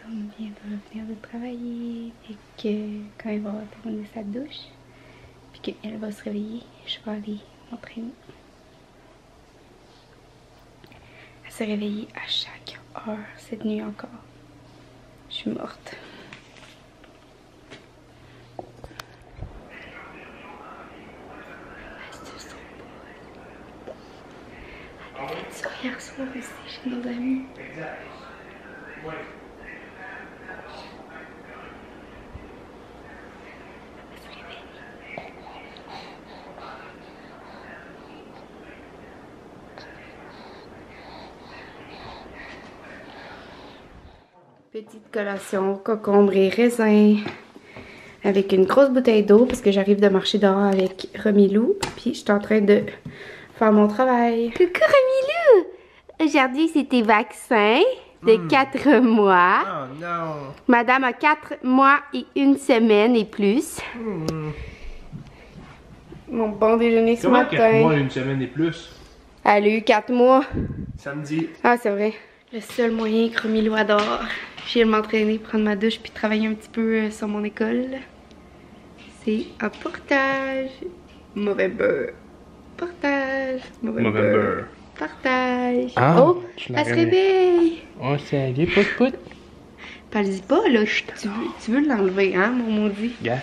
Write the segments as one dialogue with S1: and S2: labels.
S1: Tom vient de revenir de travailler et que quand il va terminer sa douche, puis qu'elle va se réveiller, je vais aller m'entraîner. Elle s'est réveillée à chaque heure cette nuit encore. Je suis morte. Elle a fait ça hier soir aussi chez nos amis. Petite collation, concombre et raisin avec une grosse bouteille d'eau parce que j'arrive de marcher dehors avec Romilou. Puis je suis en train de faire mon travail. Coucou Romilou! Aujourd'hui c'est tes vaccins de 4 mois.
S2: Oh non!
S1: Madame a 4 mois et 1 semaine et plus. Mon bon déjeuner ce
S2: Comment
S1: matin.
S2: 4 mois et 1 semaine et plus?
S1: Elle a eu 4 mois.
S2: Samedi.
S1: Ah c'est vrai. Le seul moyen que Romilou adore, je viens de m'entraîner, prendre ma douche puis travailler un petit peu sur mon école. C'est un portage. Mauvais beurre. Portage. Mauvais beurre. Partage.
S2: Ah,
S1: Oh, elle se réveille.
S2: Oh, salut, pout-pout.
S1: Parle-y pas, là. Tu veux l'enlever, hein, mon maudit?
S2: Yeah.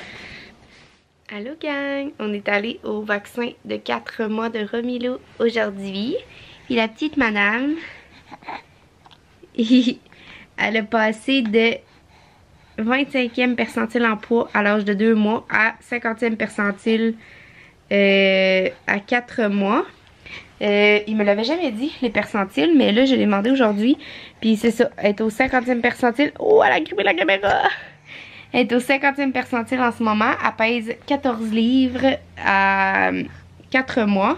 S1: Allô, gang. On est allé au vaccin de 4 mois de Romilou aujourd'hui. Puis la petite madame, elle a passé de 25e percentile en poids à l'âge de 2 mois à 50e percentile à 4 mois. Il me l'avait jamais dit, les percentiles, mais là, je l'ai demandé aujourd'hui. Puis c'est ça, elle est au 50e percentile. Oh, elle a grippé la caméra! Elle est au 50e percentile en ce moment. Elle pèse 14 livres à 4 mois.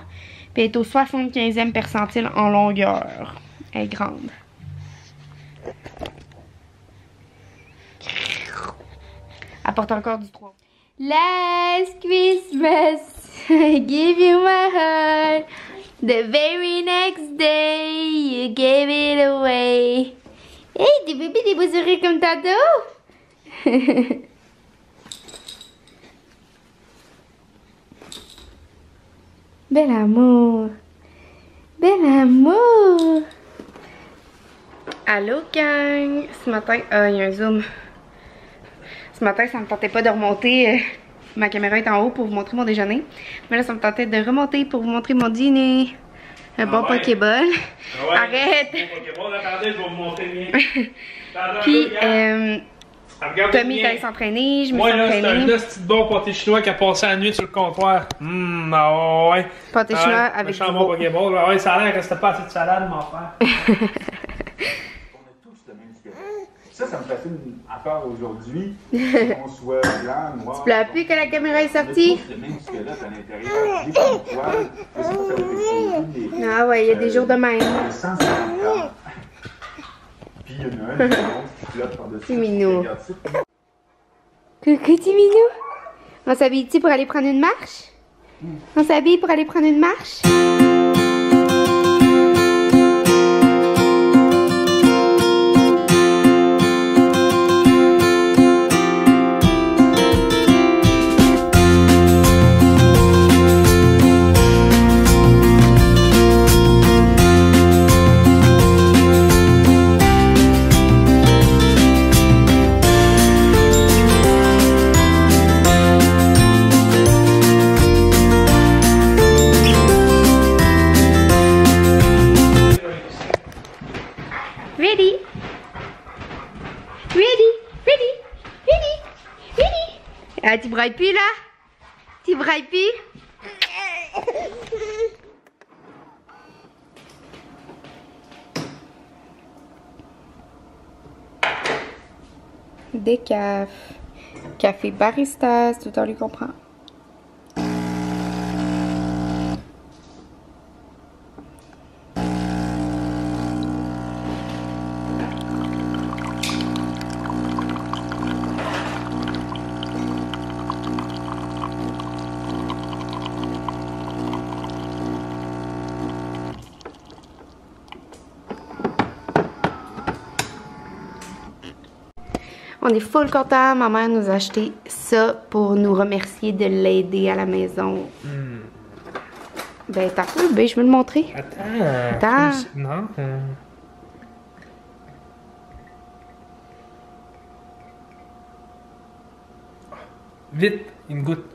S1: Puis elle est au 75e percentile en longueur. Elle est grande. Elle porte encore du 3. Last Christmas, I gave you my heart. The very next day, you gave it away. Hey, des bébés, des beaux sourires comme tantôt. Bel amour. Bel amour. Allô, gang. Ce matin, il y a un zoom. Ce matin, ça me tentait pas de remonter. Ma caméra est en haut pour vous montrer mon déjeuner. Mais là, ça me tentait de remonter pour vous montrer mon dîner. Un bon Pokéball.
S2: Ah ouais,
S1: Arrête!
S2: Bon Pokéball, attendez, je vais vous montrer le mien.
S1: Puis, Tommy est
S2: est
S1: allé s'entraîner. Je me
S2: Moi,
S1: suis
S2: là, c'est un
S1: entraînée.
S2: petit bon pâté chinois qui a passé la nuit sur le comptoir. Ah ouais.
S1: Pâté chinois avec
S2: un
S1: du
S2: bon
S1: veau.
S2: Pokéball. Ah ouais, ça a l'air, il restait pas assez de salade, mon frère.
S3: Ça me fascine à faire aujourd'hui. Qu'on soit blanc, noir.
S1: Tu pleures plus que la caméra est
S3: On a
S1: sortie?
S3: tous le même squelette à l'intérieur. J'ai pas de poils. Je sais pas si ça va exploser des
S1: Ah ouais, il y a des jours de même.
S3: 150 grammes. Puis il y en a un qui flotte par-dessus.
S1: C'est mignon.
S3: Regarde ça.
S1: Coucou, petit minou. On s'habille-tu pour aller prendre une marche? On s'habille pour aller prendre une marche? Ready? Ready? Ready? Ready? Ready? Ah, tu brailles plus là? Tu brailles plus? Décaf. Café barista, c'est tout le temps lui comprend. On est full contents. Ma mère nous a acheté ça pour nous remercier de l'aider à la maison. Ben, t'as peu, ben, je veux le montrer.
S2: Attends. Non. Vite, une goutte.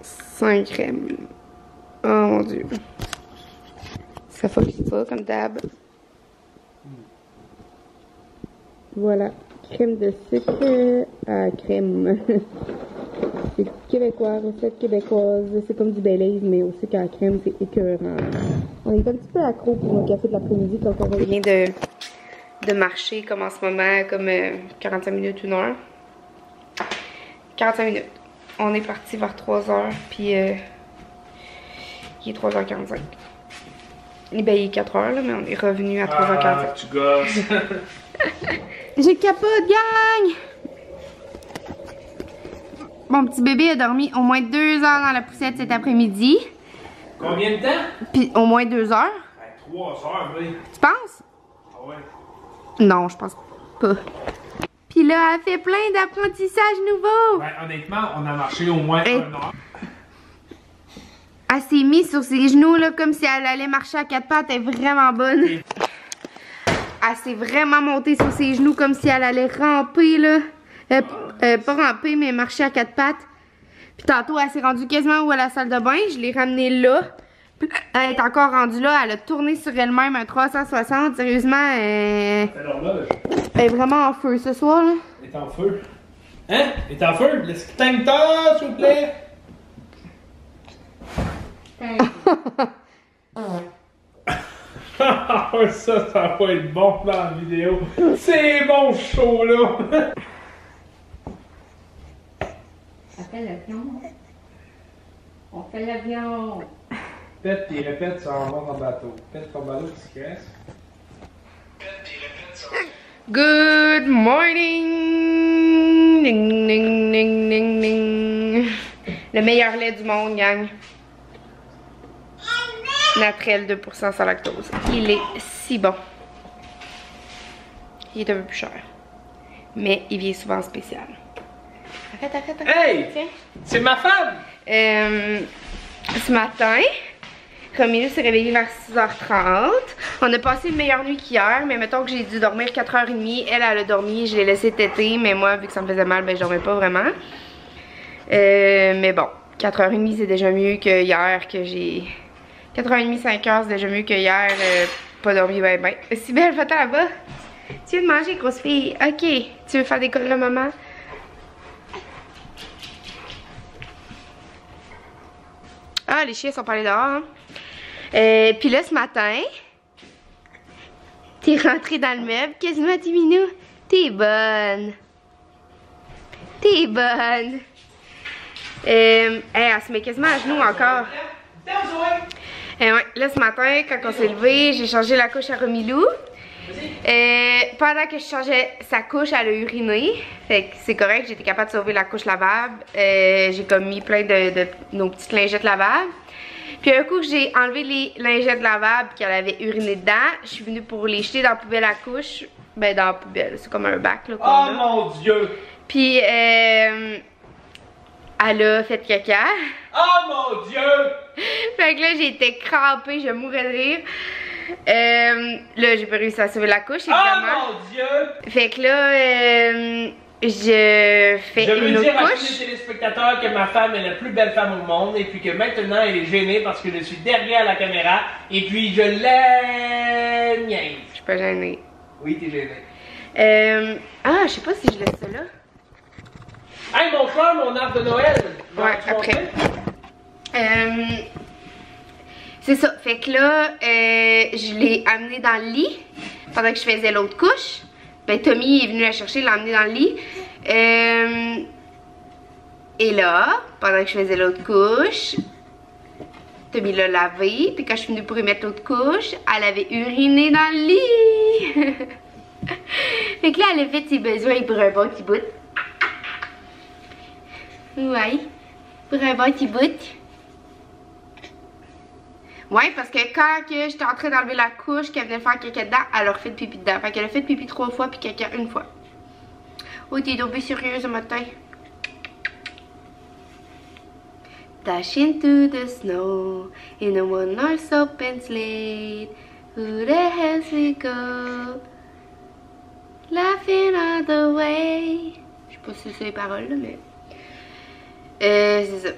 S1: Sans crème. Oh mon dieu. Ça focus pas comme d'hab. Voilà. Crème de sucre à crème. C'est québécois, recette québécoise. C'est comme du Baileys, mais au sucre à la crème, c'est écœurant. On est un petit peu accro pour le café de l'après-midi quand on revient de marcher, comme en ce moment, comme 45 minutes, 1 heure. 45 minutes. On est parti vers 3h, puis il est 3h45. Et ben, il est 4h, là, mais on est revenu à 3h45.
S2: Ah, tu gosses.
S1: J'ai capote, gang! Mon petit bébé a dormi au moins 2 heures dans la poussette cet après-midi.
S2: Combien de temps?
S1: Puis au moins 2 heures.
S2: 3 heures, oui.
S1: Tu penses?
S2: Ah ouais.
S1: Non, je pense pas. Puis là, elle fait plein d'apprentissages nouveaux.
S2: Ben, honnêtement, on a marché au moins 1 heure.
S1: Elle s'est mise sur ses genoux là, comme si elle allait marcher à 4 pattes. Elle est vraiment bonne. Elle s'est vraiment montée sur ses genoux comme si elle allait ramper là. Pas ramper, mais marcher à 4 pattes. Puis tantôt, elle s'est rendue quasiment à la salle de bain. Je l'ai ramenée là. Puis elle est encore rendue là. Elle a tourné sur elle-même un 360. Sérieusement, elle est vraiment en feu ce soir là.
S2: Elle est en feu. Hein? Elle est en feu? L'extincteur, s'il vous plaît. Ça va être bon dans la vidéo. C'est bon ce show là.
S4: On fait l'avion. On fait l'avion.
S2: Pète tes répètes, ça en va en bateau. Pète ton bateau, tu cresses. Pète tes répètes, ça
S1: Good morning! Ding, ding, ding, ding, ding. Le meilleur lait du monde, gang. Naturel 2% sans lactose. Il est si bon. Il est un peu plus cher. Mais il vient souvent en spécial. Arrête.
S2: Hey!
S1: Tiens.
S2: C'est ma femme!
S1: Ce matin, Romilou s'est réveillé vers 6h30. On a passé une meilleure nuit qu'hier, mais mettons que j'ai dû dormir 4h30. Elle a dormi, je l'ai laissé téter, mais moi, vu que ça me faisait mal, ben je dormais pas vraiment. Mais bon, 4h30 c'est déjà mieux que hier que j'ai... 4h30, 5h c'est déjà mieux que hier, pas dormi ben. Si belle, va-t'en là-bas. Tu veux de manger, grosse fille? Ok. Tu veux faire des courses de maman? Ah, les chiens sont pas allés dehors. Hein? Puis là, ce matin, t'es rentrée dans le meuble. Quasiment, t'es minou. T'es bonne. T'es bonne. Elle se met quasiment à genoux encore. Ouais, là, ce matin, quand on s'est levé, j'ai changé la couche à Romilou. Pendant que je changeais sa couche, elle a uriné. Fait que c'est correct, j'étais capable de sauver la couche lavable. J'ai comme mis plein de nos petites lingettes lavables. Puis un coup que j'ai enlevé les lingettes lavables qu'elle avait uriné dedans, je suis venue pour les jeter dans la poubelle à couche. Ben dans la poubelle, c'est comme un bac là.
S2: Oh mon Dieu!
S1: Puis elle a fait caca.
S2: Oh mon Dieu!
S1: Fait que là j'étais crampée, je mourais de rire. Là j'ai pas réussi à sauver la couche évidemment.
S2: Oh mon Dieu!
S1: Fait que là je fais une autre
S2: dire à tous
S1: couche.
S2: les téléspectateurs que ma femme est la plus belle femme au monde et puis que maintenant elle est gênée parce que je suis derrière la caméra et puis je l'aime.
S1: Je suis pas gênée.
S2: Oui, t'es gênée.
S1: Je sais pas si je laisse ça là.
S2: Hey, mon frère, mon arbre de Noël!
S1: Ouais, après. C'est ça. Fait que là, je l'ai amené dans le lit pendant que je faisais l'autre couche. Ben, Tommy est venu la chercher, l'a amené dans le lit. Et là, pendant que je faisais l'autre couche, Tommy l'a lavé. Puis quand je suis venue pour y mettre l'autre couche, elle avait uriné dans le lit. Fait que là, elle a fait ses besoins pour un bon petit bout. Ouais, pour un bon petit bout. Ouais, parce que quand j'étais en train d'enlever la couche, qu'elle venait faire caca dedans, elle a refait de pipi dedans. Fait qu'elle a fait de pipi 3 fois puis caca 1 fois. Oh, t'es tombée sérieuse ce matin. Dash into the snow in a one-horse open slate. Who the hell's we go? Laughing all the way. Je sais pas si c'est les paroles là, mais. C'est ça.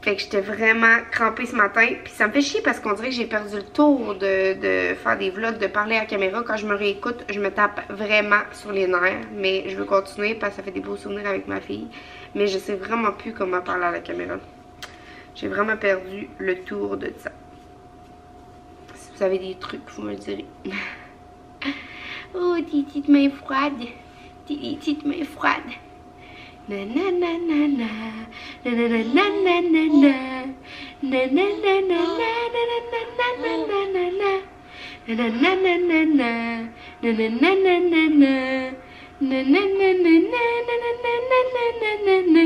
S1: Fait que j'étais vraiment crampée ce matin. Puis ça me fait chier parce qu'on dirait que j'ai perdu le tour de faire des vlogs, de parler à la caméra. Quand je me réécoute, je me tape vraiment sur les nerfs. Mais je veux continuer parce que ça fait des beaux souvenirs avec ma fille. Mais je sais vraiment plus comment parler à la caméra. J'ai vraiment perdu le tour de ça. Si vous avez des trucs, vous me le direz. Oh, des petites mains froides. Des petites mains froides. Na na na na na. Na na na na na na na. Na na na na na na na na na. Na na na na na na. Na na na na na na. Na na na na na na na na na na na na.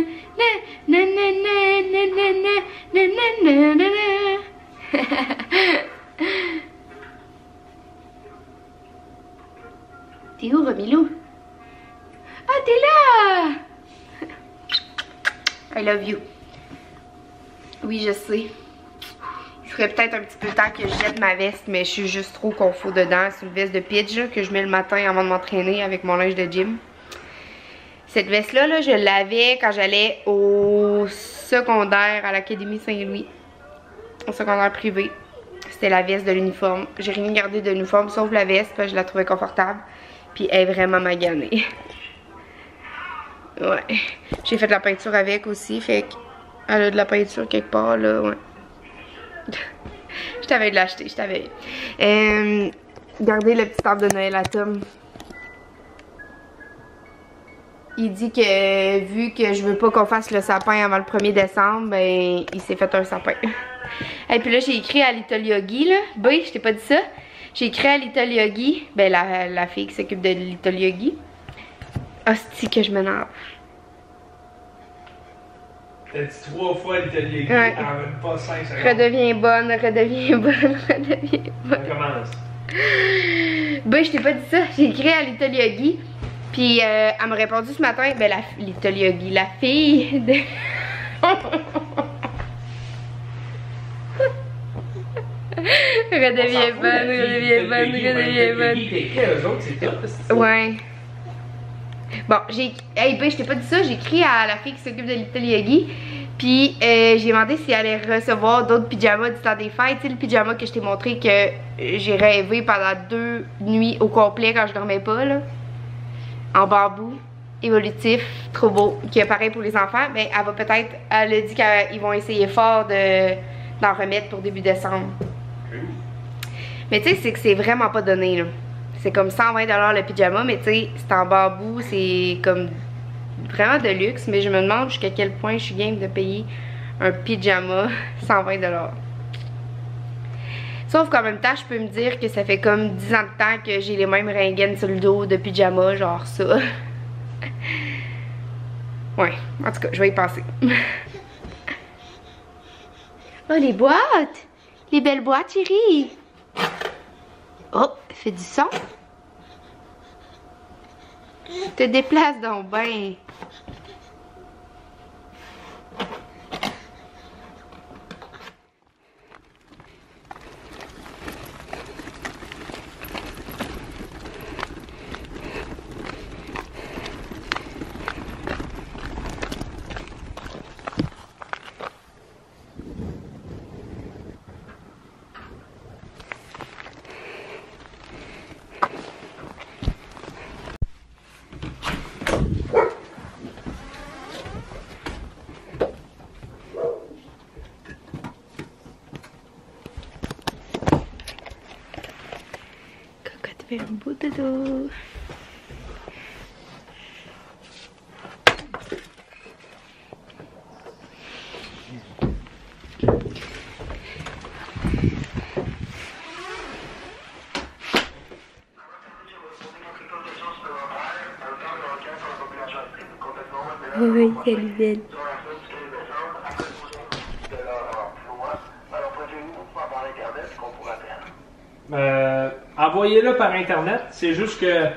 S1: Na na na na na na na na na. T'es où, Romilou? Ah, t'es là! I love you. Oui, je sais. Il serait peut-être un petit peu temps que je jette ma veste, mais je suis juste trop confort dedans. C'est une veste de pitch là, que je mets le matin avant de m'entraîner avec mon linge de gym. Cette veste-là, là, je l'avais quand j'allais au secondaire à l'Académie Saint-Louis. Au secondaire privé. C'était la veste de l'uniforme. J'ai rien gardé de l'uniforme sauf la veste parce que je la trouvais confortable. Puis elle est vraiment maganée. Ouais. J'ai fait de la peinture avec aussi. Fait qu'elle a de la peinture quelque part là. Ouais. Je t'avais de l'acheter. Je t'avais. Regardez le petit arbre de Noël à Tom. Il dit que vu que je veux pas qu'on fasse le sapin avant le 1er décembre, ben il s'est fait un sapin. Et puis là j'ai écrit à Little Yogi là. B, je t'ai pas dit ça. J'ai écrit à Little Yogi, ben la fille qui s'occupe de Little Yogi. Hostie que je m'énerve.
S2: T'as dit 3 fois Little Yogi,
S1: ouais.
S2: en même pas 5 secondes.
S1: Redeviens bonne, redeviens bonne, redeviens bonne.
S2: On commence.
S1: Ben je t'ai pas dit ça. J'ai écrit à Little Yogi. Puis elle m'a répondu ce matin, ben la Little Yogi, la fille de... Redeviens bonne, redeviens bonne, redeviens bonne. Ouais. Bon, j'ai... Hey, ben, je t'ai pas dit ça, j'ai écrit à la fille qui s'occupe de Little Yogi. Puis j'ai demandé si elle allait recevoir d'autres pyjamas du temps des fêtes. Tu sais, le pyjama que je t'ai montré que j'ai rêvé pendant 2 nuits au complet quand je dormais pas, là. En bambou, évolutif, trop beau, qui est pareil pour les enfants. Mais elle va peut-être, elle a dit qu'ils vont essayer fort d'en remettre pour début décembre. Mais tu sais, c'est que c'est vraiment pas donné, là. C'est comme 120$ le pyjama, mais tu sais, c'est en bambou, c'est comme vraiment de luxe. Mais je me demande jusqu'à quel point je suis game de payer un pyjama 120$. Sauf qu'en même temps, je peux me dire que ça fait comme 10 ans de temps que j'ai les mêmes ringaines sur le dos de pyjama, genre ça. Ouais, en tout cas, je vais y penser. Oh, les boîtes! Les belles boîtes, chérie! Oh, fait du son. Te déplace donc ben. Fais un beau dodo. Oui, salut belle.
S2: est-ce qu'on pourrait faire? Envoyez-le par Internet. C'est juste que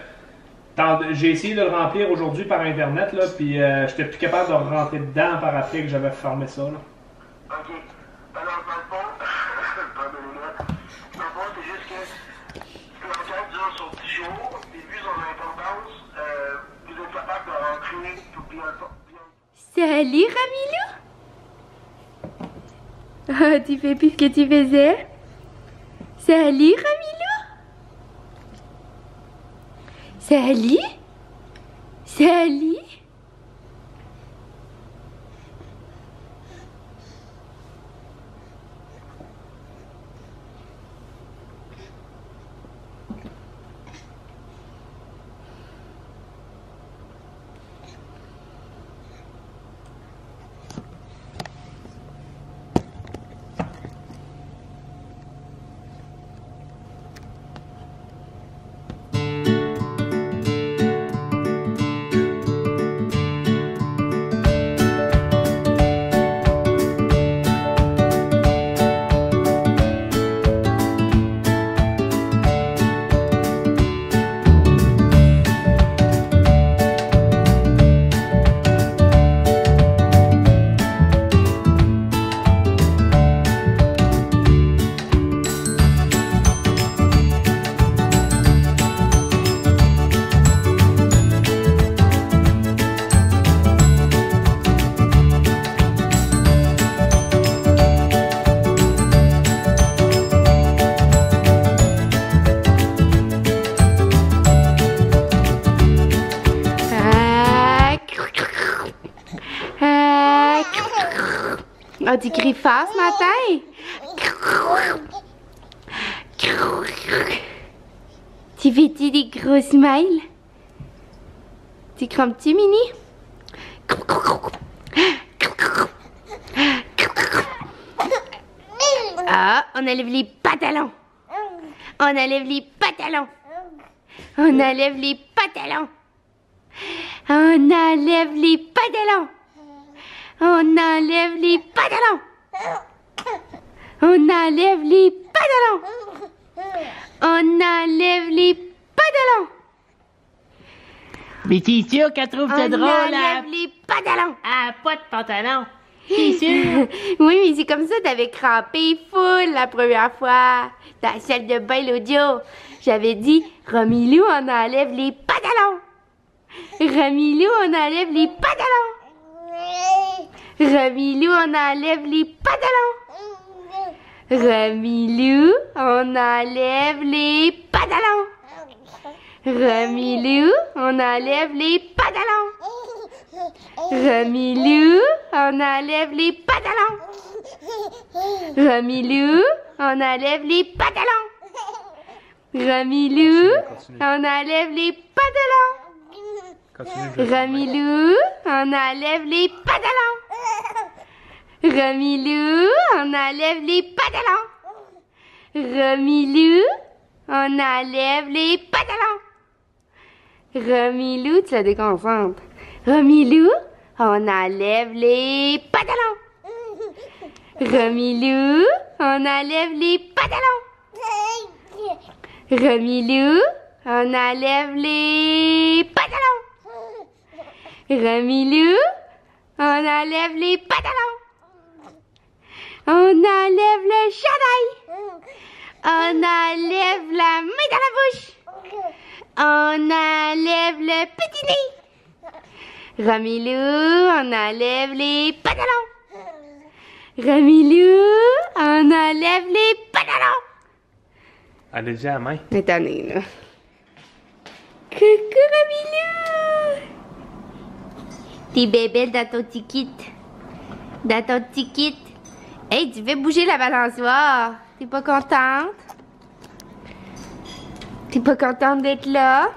S2: j'ai essayé de le remplir aujourd'hui par Internet, là, puis j'étais plus capable de rentrer dedans par après que j'avais fermé ça. Là.
S5: Ok. Alors, dans le fond, pardonnez-moi. Dans le fond, c'est juste que l'enquête dure sur 10 jours, et vu son importance, vous êtes capable de rentrer tout bien.
S1: Salut, Ramilou! Ah, tu fais plus ce que tu faisais? Salut, Ramilou! Salut? Salut? Ah, tu cries fort ce matin? Tu fais-tu des gros smiles? Tu crampes-tu, Mini? Ah, on enlève les pantalons. On enlève les pantalons. On enlève les pantalons. On enlève les pantalons. On enlève les pantalons. On enlève les pantalons. On enlève les pantalons.
S2: Mais t'es sûr qu'elle trouve ça drôle?
S1: On enlève les pantalons.
S2: Ah, pas de pantalon. T'es sûr?
S1: Oui, mais c'est comme ça, t'avais crampé full la première fois. Dans la salle de bain l'autre jour. J'avais dit, Romilou, on enlève les pantalons. Romilou, on enlève les pantalons. Romilou, on enlève les pantalons. Romilou, on enlève les pantalons. Romilou, on enlève les pantalons. Romilou, on enlève les pantalons. Romilou, on enlève les pantalons. Romilou, on enlève les pantalons. Romilou, on enlève les pantalons. Romilou, on enlève les pantalons. Romilou, on enlève les pantalons. Romilou, tu la déconcentres. Romilou, on enlève les pantalons. Romilou, on enlève les pantalons. Romilou, on enlève les pantalons. Romilou, on enlève les pantalons. On enlève le chandail. On enlève la main dans la bouche. On enlève le petit nez. Romilou, on enlève les pantalons. Romilou, on enlève les pantalons.
S2: Elle a déjà la main.
S1: Attendez, là. Coucou, Romilou. T'es bébelle dans ton petit kit. Dans ton petit kit. Hey, tu fais bouger la balançoire. T'es pas contente? T'es pas contente d'être là?